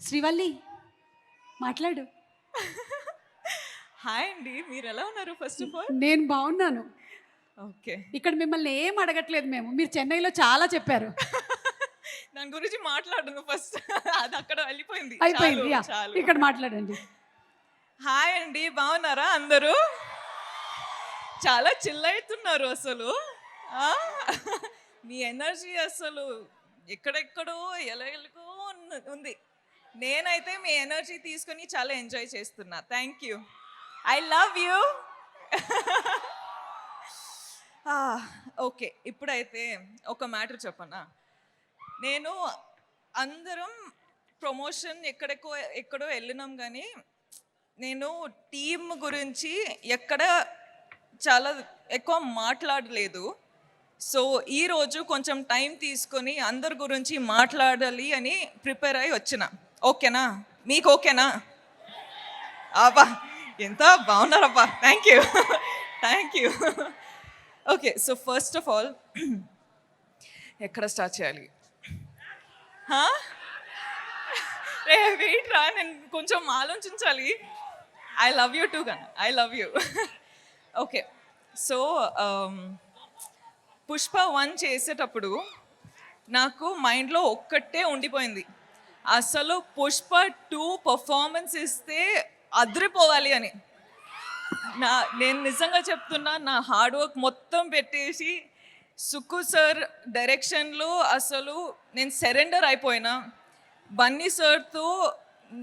శ్రీవల్లి మాట్లాడు. హాయ్ అండి, మీరు ఎలా ఉన్నారు? ఫస్ట్ ఆఫ్ ఆల్ నేను బాగున్నాను. ఓకే. ఇక్కడ మిమ్మల్ని ఏం అడగట్లేదు మేము. మీరు చెన్నైలో చాలా చెప్పారు. దాని గురించి మాట్లాడను ఫస్ట్. అది అక్కడ వెళ్ళిపోయింది. అయిపోయింది. చాలు, యా, చాలు. ఇక్కడ మాట్లాడండి. హాయ్ అండి, బాగున్నారా అందరూ? చాలా చిల్ అవుతున్నారు అసలు. ఆ? మీ ఎనర్జీ అసలు ఎక్కడెక్కడో ఎలాగో ఉంది. నేనైతే మీ ఎనర్జీ తీసుకొని చాలా ఎంజాయ్ చేస్తున్నా. Thank you. I love you. Okay, ఇప్పుడైతే ఒక మ్యాటర్ చెప్పనా. నేను అందరం ప్రమోషన్ ఎక్కడో వెళ్ళినాం, కానీ నేను టీమ్ గురించి ఎక్కడ చాలా ఎక్కువ మాట్లాడలేదు. సో ఈరోజు కొంచెం టైం తీసుకొని అందరి గురించి మాట్లాడాలి అని ప్రిపేర్ అయి వచ్చిన. ఓకేనా? మీకు ఓకేనా? అబ్బా, ఎంత బాగున్నారబ్బా. Thank you. Thank you. Okay, so first of all ఎక్కడ స్టార్ట్ చేయాలి? వెయిట్ రా, నేను కొంచెం ఆలోచించాలి. ఐ లవ్ యూ టూ కన్నా. I love you. Okay, so Pushpa 1 చేసేటప్పుడు నాకు మైండ్లో ఒక్కటే ఉండిపోయింది, అసలు పుష్ప 2 పర్ఫార్మెన్స్ ఇస్తే అదిరిపోవాలి అని. నేను నిజంగా చెప్తున్నా, నా హార్డ్ వర్క్ మొత్తం పెట్టేసి సుక్కు సార్ డైరెక్షన్లో అసలు నేను సరెండర్ అయిపోయినా. బన్నీ సార్తో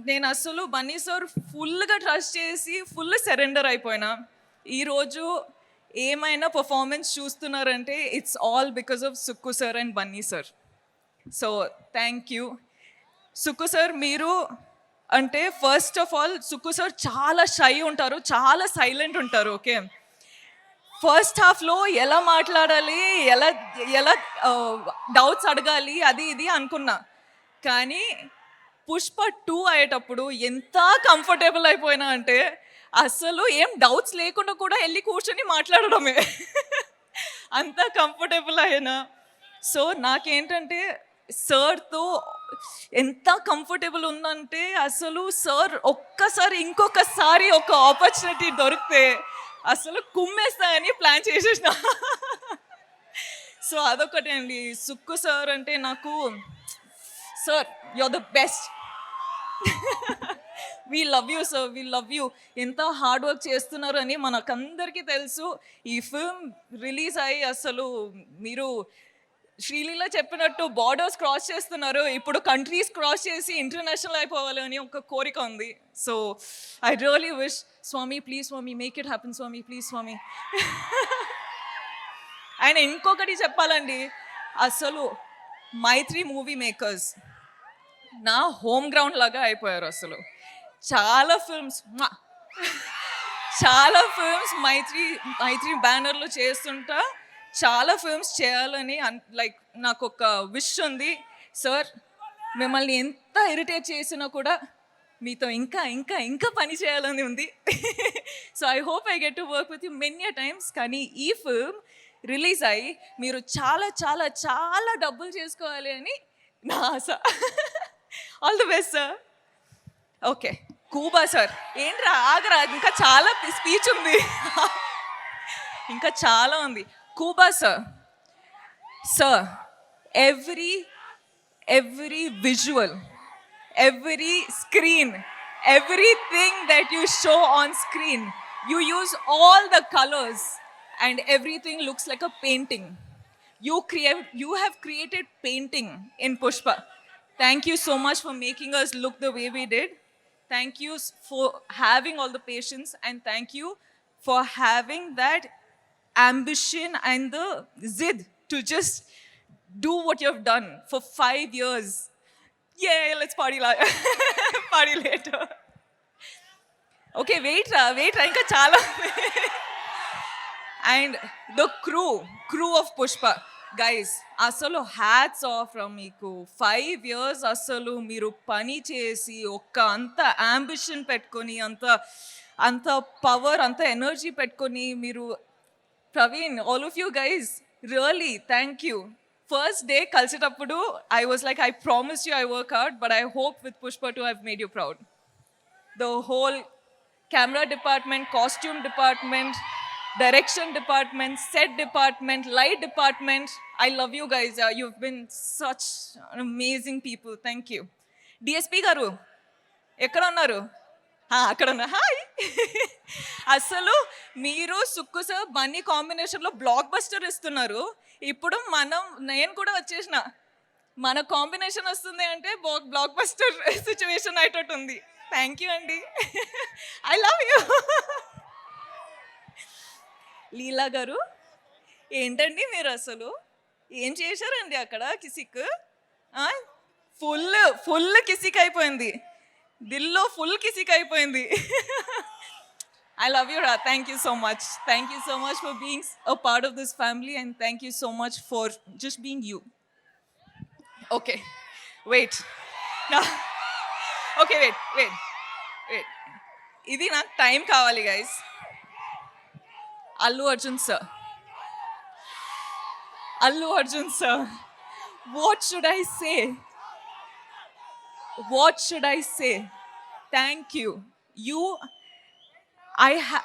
నేను అసలు బన్నీ సార్ ఫుల్గా ట్రస్ట్ చేసి ఫుల్ సరెండర్ అయిపోయినా. ఈరోజు ఏమైనా పర్ఫార్మెన్స్ చూస్తున్నారంటే it's all because of Sukku sir and Bunny sir. So thank you Sukku sir. మీరు అంటే first of all Sukku sir చాలా షై ఉంటారు, చాలా సైలెంట్ ఉంటారు. ఓకే, ఫస్ట్ హాఫ్లో ఎలా మాట్లాడాలి, ఎలా ఎలా డౌట్స్ అడగాలి అది ఇది అనుకున్నా. కానీ పుష్ప 2 అయ్యేటప్పుడు ఎంత కంఫర్టబుల్ అయిపోయినా అంటే అసలు ఏం డౌట్స్ లేకుండా కూడా వెళ్ళి కూర్చొని మాట్లాడడమే. అంత కంఫర్టబుల్ అయినా. సో నాకేంటంటే సార్తో ఎంత కంఫర్టబుల్ ఉందంటే అసలు సార్ ఒక్కసారి ఇంకొకసారి ఒక ఆపర్చునిటీ దొరికితే అసలు కుమ్మేస్తాయని ప్లాన్ చేసేసిన. సో అదొకటి అండి. సుక్కు సార్ అంటే నాకు, sir you are the best. We love you sir, we love you. ఎంత హార్డ్ వర్క్ చేస్తున్నారు అని మనకందరికీ తెలుసు. ఈ ఫిల్మ్ రిలీజ్ అయ్యి అసలు మీరు శ్రీలీల చెప్పినట్టు బార్డర్స్ క్రాస్ చేస్తున్నారు. ఇప్పుడు కంట్రీస్ క్రాస్ చేసి ఇంటర్నేషనల్ అయిపోవాలి అని ఒక కోరిక ఉంది. So I really wish, Swami please Swami make it happen, Swami please Swami. ఆయన ఇంకొకటి చెప్పాలండి, అసలు మైత్రి మూవీ మేకర్స్ నా హోమ్ గ్రౌండ్ లాగా అయిపోయారు. అసలు చాలా ఫిల్మ్స్ మైత్రి బ్యానర్లో చేస్తుంటా. చాలా ఫిల్మ్స్ చేయాలని లైక్ నాకు ఒక విష్ ఉంది. సార్ మిమ్మల్ని ఎంత ఇరిటేట్ చేసినా కూడా మీతో ఇంకా ఇంకా ఇంకా పని చేయాలని ఉంది. So I hope I get to work with you many times. కానీ ఈ ఫిల్మ్ రిలీజ్ అయ్యి మీరు చాలా చాలా చాలా డబ్బులు చేసుకోవాలి అని నా ఆశ. All the best sir. Okay, Kuba sir. ఏంట్రా ఆగరా, ఇంకా చాలా స్పీచ్ ఉంది, ఇంకా చాలా ఉంది. Kuba sir, sir every visual, every screen, everything that you show on screen, you use all the colors and everything looks like a painting. You have created painting in Pushpa. Thank you so much for making us look the way we did. Thank you for having all the patience, and thank you for having that ambition and the zid to just do what you have done for 5 years. Yeah, let's party party later. Okay, wait ra, ఇంకా చాలా. And the crew of Pushpa, guys, అసలు hats off from మీకు. 5 years అసలు మీరు పని చేసి ఒక్క అంత అంబిషన్ పెట్టుకొని అంత పవర్ అంత ఎనర్జీ పెట్టుకొని మీరు, Praveen, all of you guys, really thank you first day కలిసేటప్పుడు I was like I promise you I work out but I hope with Pushpa two I've made you proud. The whole camera department, costume department, direction department, set department, light department. I love you guys. You've been such amazing people. Thank you. DSP garu ఎక్కడ ఉన్నారు? అక్కడ ఉన్నా. Hi. అసలు మీరు Sukku sir Bunny కాంబినేషన్లో block buster ఇస్తున్నారు. ఇప్పుడు నేను కూడా వచ్చేసిన మన కాంబినేషన్ వస్తుంది అంటే బ్లాక్ బస్టర్ సిచ్యువేషన్ అయ్యేటట్టు ఉంది. థ్యాంక్ యూ అండి. I love you. Leela garu ఏంటండి మీరు అసలు ఏం చేశారండి అక్కడ? కిసిక్ ఫుల్ కిసిక్ అయిపోయింది. దిల్లో ఫుల్ కిసిక్ అయిపోయింది. I love you, Ra. Thank you so much. Thank you so much for being a part of this family and thank you so much for just being you. Okay, wait. Now, okay, wait. ఇది నాకు time కావాలి guys. Allu Arjun sir, what should I say? Thank you.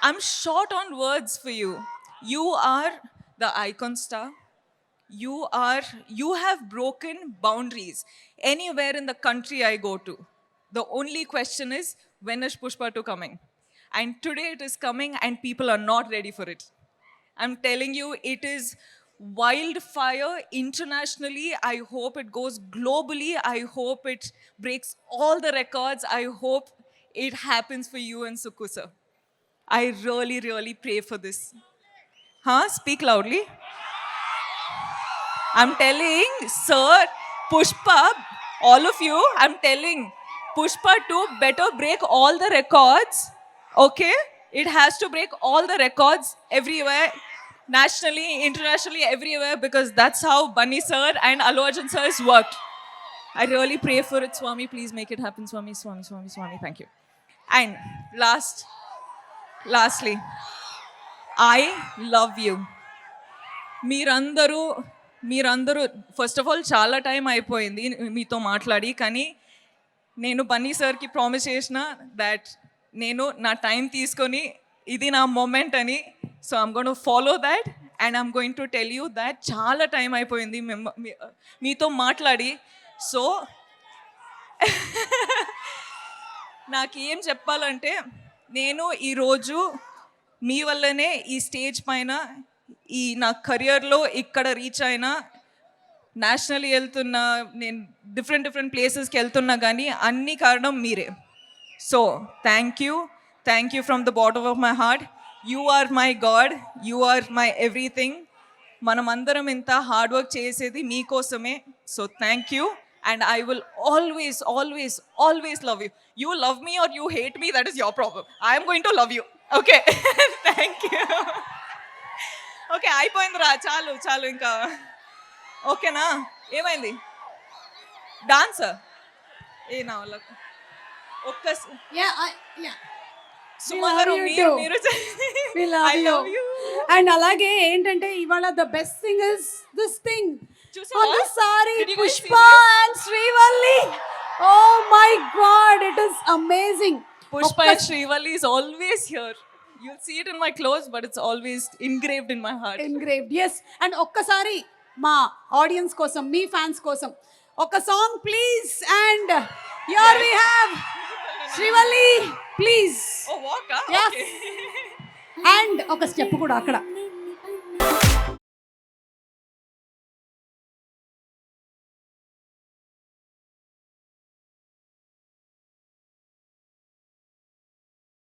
I'm short on words for you. You are the icon star. You have broken boundaries anywhere in the country I go to. The only question is, when is Pushpa 2 coming? And today it is coming and people are not ready for it. I'm telling you, it is wildfire internationally. I hope it goes globally. I hope it breaks all the records. I hope it happens for you and Sukku sir. I really, really pray for this. Speak loudly. I'm telling, sir, Pushpa, all of you, I'm telling, Pushpa 2 better break all the records, okay? It has to break all the records everywhere, nationally, internationally, everywhere, because that's how Bunny sir and Allu Arjun sir has worked. I really pray for it, Swami. Please make it happen, Swami. Thank you. And lastly, I love you. మీరందరూ first of all చాలా time అయిపోయింది మీతో మాట్లాడి, కానీ నేను బన్నీ సార్కి promise చేసిన that నేను నా టైం తీసుకొని ఇది నా మూమెంట్ అని. So I'm going to follow that and I'm going to tell you that చాలా టైం అయిపోయింది మీతో మాట్లాడి. సో నాకేం చెప్పాలంటే, నేను ఈరోజు మీ వల్లనే ఈ స్టేజ్ పైన ఈ నా కెరియర్లో ఇక్కడ రీచ్ అయినా, నేషనల్ వెళ్తున్నా, నేను డిఫరెంట్ ప్లేసెస్కి వెళ్తున్నా, కానీ అన్ని కారణం మీరే. So thank you from the bottom of my heart. You are my god, you are my everything. మనమందరం ఇంత హార్డ్ వర్క్ చేసేది మీకోసమే. So thank you and I will always love you. You love me or you hate me, that is your problem. I am going to love you. Okay. Thank you. Okay, అయిపోయిందిరా, చాలు ఇంకా. ఓకేనా? ఏమైంది? Dance నా వల్ల సుమారు మీరు I love you. And అలాగే ఏంటంటే ఇవాళ the best thing is this thing. On the saree, Pushpa and Srivalli. Oh my God, it is amazing. Pushpa and Srivalli is always here. You'll see it in my clothes, but it's always engraved in my heart. Engraved, yes. And ఒక్కసారి మా audience కోసం, మీ fans కోసం ఒక song please. And here we have Srivalli, please. Oh, walk, yes. Okay. And ఒక step కూడా అక్కడ.